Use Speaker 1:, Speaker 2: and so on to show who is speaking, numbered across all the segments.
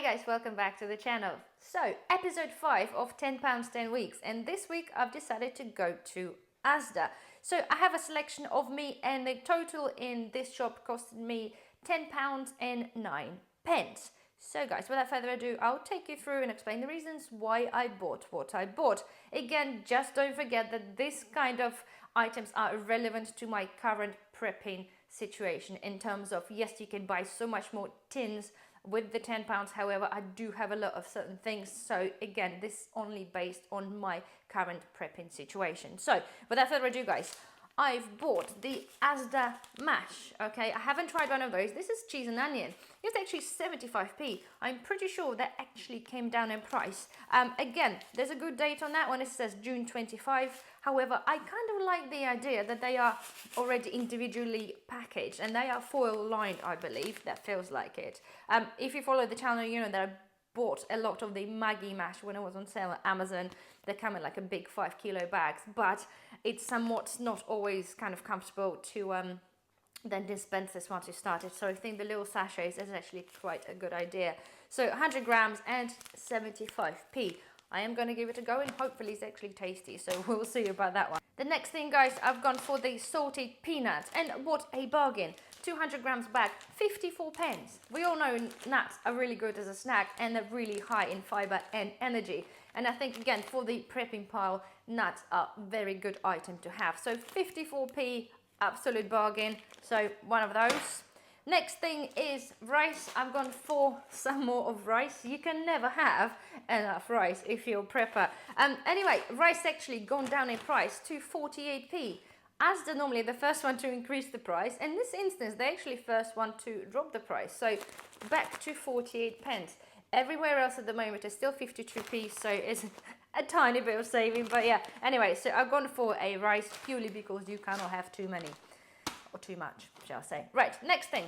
Speaker 1: guys, welcome back to the channel. So, episode 5 of £10 10 weeks, and this week I've decided to go to Asda. So I have a selection of meat, and the total in this shop costed me £10 and 9 pence. So guys, without further ado, I'll take you through and explain the reasons why I bought what I bought. Again, just don't forget that this kind of items are relevant to my current prepping situation in terms of, yes, you can buy so much more tins with the £10. However, I do have a lot of certain things. So again, this is only based on my current prepping situation. So without further ado, guys, I've bought the Asda mash. Okay, I haven't tried one of those. This is cheese and onion. It's actually 75p. I'm pretty sure that actually came down in price. Again, there's a good date on that one. It says June 25. However, I kind of like the idea that they are already individually packaged and they are foil lined, I believe. That feels like it. If you follow the channel, you know that I bought a lot of the Maggi mash when it was on sale at Amazon. They come in like a big 5 kilo bags, but it's somewhat not always kind of comfortable to then dispense this once you start it. So I think the little sachets is actually quite a good idea. So 100 grams and 75p. I am going to give it a go and hopefully it's actually tasty, so we'll see about that one. The next thing, guys, I've gone for the salted peanuts, and what a bargain. 200 grams bag, 54 pence. We all know nuts are really good as a snack and they're really high in fiber and energy. And I think, again, for the prepping pile, nuts are a very good item to have. So 54p, absolute bargain. So one of those. Next thing is rice. I've gone for some more of rice. You can never have enough rice if you're a prepper. Anyway, rice actually gone down in price to 48p. Asda normally the first one to increase the price. In this instance, they actually first one to drop the price. So back to 48 pence. Everywhere else at the moment is still 52p, so it's a tiny bit of saving. But yeah, anyway, so I've gone for a rice purely because you cannot have too many. Or too much, shall I say. Right, next thing.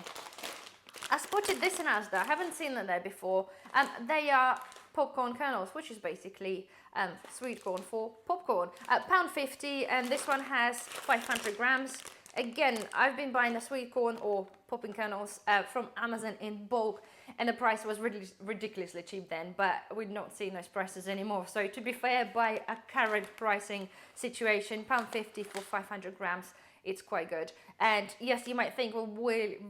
Speaker 1: I spotted this in Asda. I haven't seen them there before. They are popcorn kernels, which is basically sweet corn for popcorn. £1.50, and this one has 500 grams. Again, I've been buying the sweet corn or popping kernels from Amazon in bulk, and the price was really ridiculously cheap then, but we're not seeing those prices anymore. So to be fair, by a current pricing situation, £1.50 for 500 grams, it's quite good. And yes, you might think, well,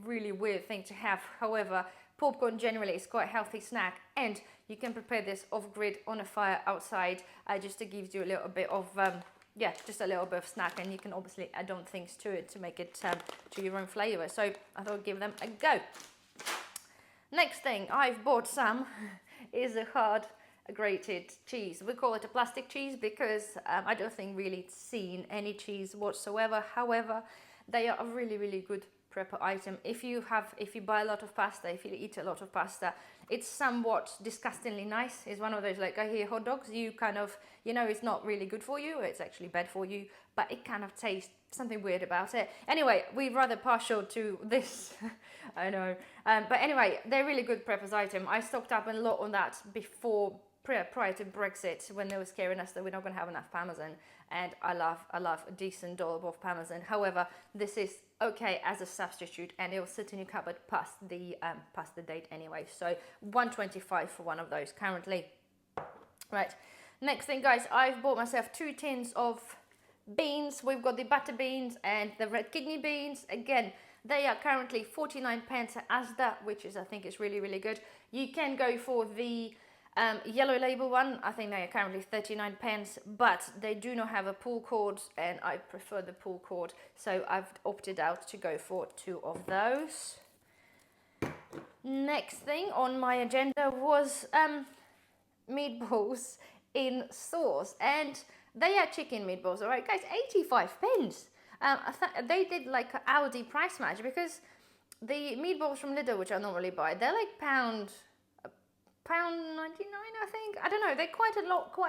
Speaker 1: really weird thing to have. However, popcorn generally is quite a healthy snack, and you can prepare this off-grid on a fire outside, just to give you a little bit of, just a little bit of snack, and you can obviously add on things to it to make it to your own flavor. So I thought I'd give them a go. Next thing I've bought some is a hard grated cheese. We call it a plastic cheese because I don't think really it's seen any cheese whatsoever. However, they are a really good prepper item. If you buy a lot of pasta, if you eat a lot of pasta, it's somewhat disgustingly nice. It's one of those, like, I hear hot dogs, you kind of, you know, it's not really good for you, it's actually bad for you, but it kind of tastes something weird about it. Anyway, we're rather partial to this. I know, but anyway, they're really good preppers item. I stocked up a lot on that before, prior to Brexit, when they were scaring us that we're not going to have enough Parmesan, and I love a decent dollop of Parmesan. However, this is okay as a substitute, and it will sit in your cupboard past the date anyway. So £1.25 for one of those currently. Right, next thing, guys, I've bought myself 2 tins of beans. We've got the butter beans and the red kidney beans. Again, they are currently 49 pence at Asda, which is, I think, is really good. You can go for the yellow label one. I think they are currently 39 pence, but they do not have a pull cord, and I prefer the pull cord, so I've opted out to go for 2 of those. Next thing on my agenda was meatballs in sauce, and they are chicken meatballs. All right, guys, 85 pence. They did like an Aldi price match, because the meatballs from Lidl, which I normally buy, they're like £1.99, I think. I don't know, they're quite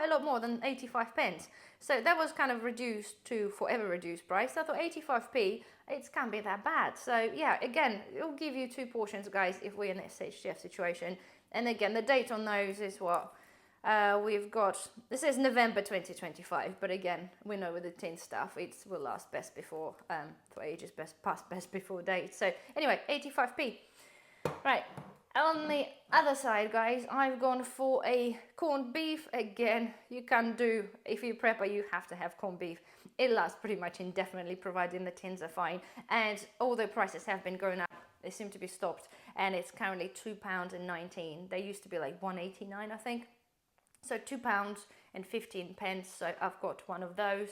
Speaker 1: a lot more than 85 pence. So that was kind of reduced to forever reduced price. I thought 85p, it can't be that bad. So yeah, again, it'll give you 2 portions, guys, if we're in this HTF situation. And again, the date on those is what? We've got, this is November 2025, but again, we know with the tin stuff, it will last best before, for ages, past best before date. So anyway, 85p. Right. On the other side, guys, I've gone for a corned beef. Again, you can do, if you're prepper, you have to have corned beef. It lasts pretty much indefinitely, providing the tins are fine. And although prices have been going up, they seem to be stopped. And it's currently £2.19. They used to be like £1.89, I think. So £2.15. So I've got one of those.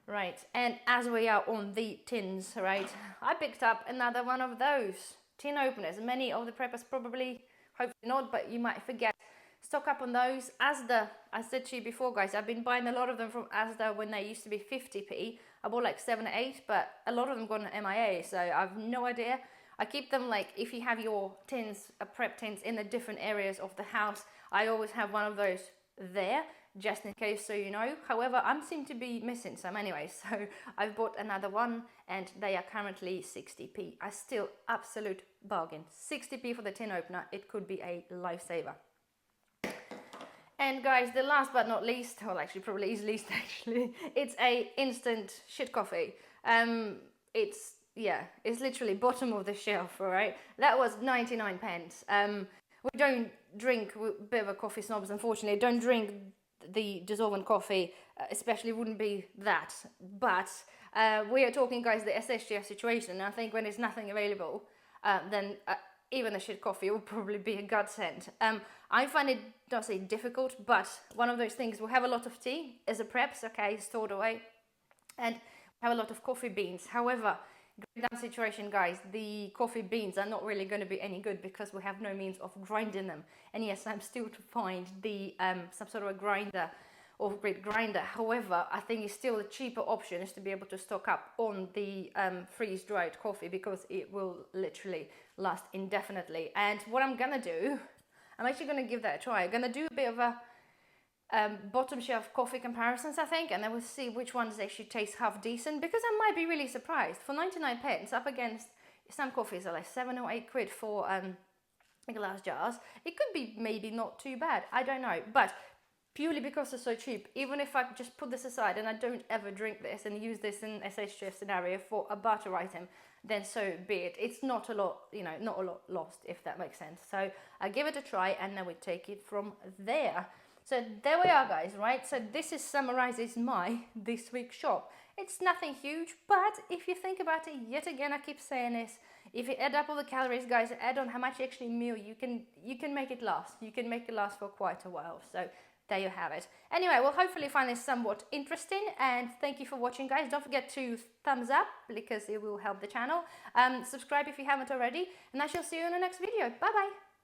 Speaker 1: Right, and as we are on the tins, right, I picked up another one of those tin openers. Many of the preppers probably, hopefully not, but you might forget. Stock up on those. Asda, I said to you before, guys, I've been buying a lot of them from Asda when they used to be 50p. I bought like 7 or 8, but a lot of them gone MIA, so I've no idea. I keep them like, if you have your tins, prep tins in the different areas of the house, I always have one of those there, just in case, so you know. However, I seem to be missing some anyway, so I've bought another one and they are currently 60p. I still absolute bargain. 60p for the tin opener. It could be a lifesaver. And guys, the last but not least, well actually probably is least actually, it's a instant shit coffee. It's literally bottom of the shelf, all right? That was 99 pence. We don't drink, we're a bit of a coffee snobs unfortunately, don't drink the dissolvent coffee, especially wouldn't be that. But we are talking, guys, the SHGF situation, and I think when there's nothing available, then even a shit coffee will probably be a godsend. I find it, don't say difficult, but one of those things, we have a lot of tea as a preps, okay, stored away, and we have a lot of coffee beans. However, down situation, guys, the coffee beans are not really going to be any good because we have no means of grinding them. And yes, I'm still to find the some sort of a grinder or grid grinder. However, I think it's still a cheaper option is to be able to stock up on the freeze-dried coffee, because it will literally last indefinitely. And what I'm gonna do, I'm actually gonna give that a try. I'm gonna do a bit of a bottom shelf coffee comparisons, I think, and then we'll see which ones actually taste half decent, because I might be really surprised. For 99 pence, up against some coffees are like 7 or 8 quid for glass jars. It could be maybe not too bad, I don't know, but purely because it's so cheap, even if I just put this aside and I don't ever drink this and use this in SHGF scenario for a barter item, then so be it. It's not a lot, you know, not a lot lost, if that makes sense. So I give it a try and then we take it from there. So there we are, guys, right? So this summarizes my this week's shop. It's nothing huge, but if you think about it, yet again, I keep saying this, if you add up all the calories, guys, add on how much actually meal, you can make it last. You can make it last for quite a while. So there you have it. Anyway, we'll hopefully find this somewhat interesting, and thank you for watching, guys. Don't forget to thumbs up because it will help the channel. Subscribe if you haven't already, and I shall see you in the next video. Bye bye.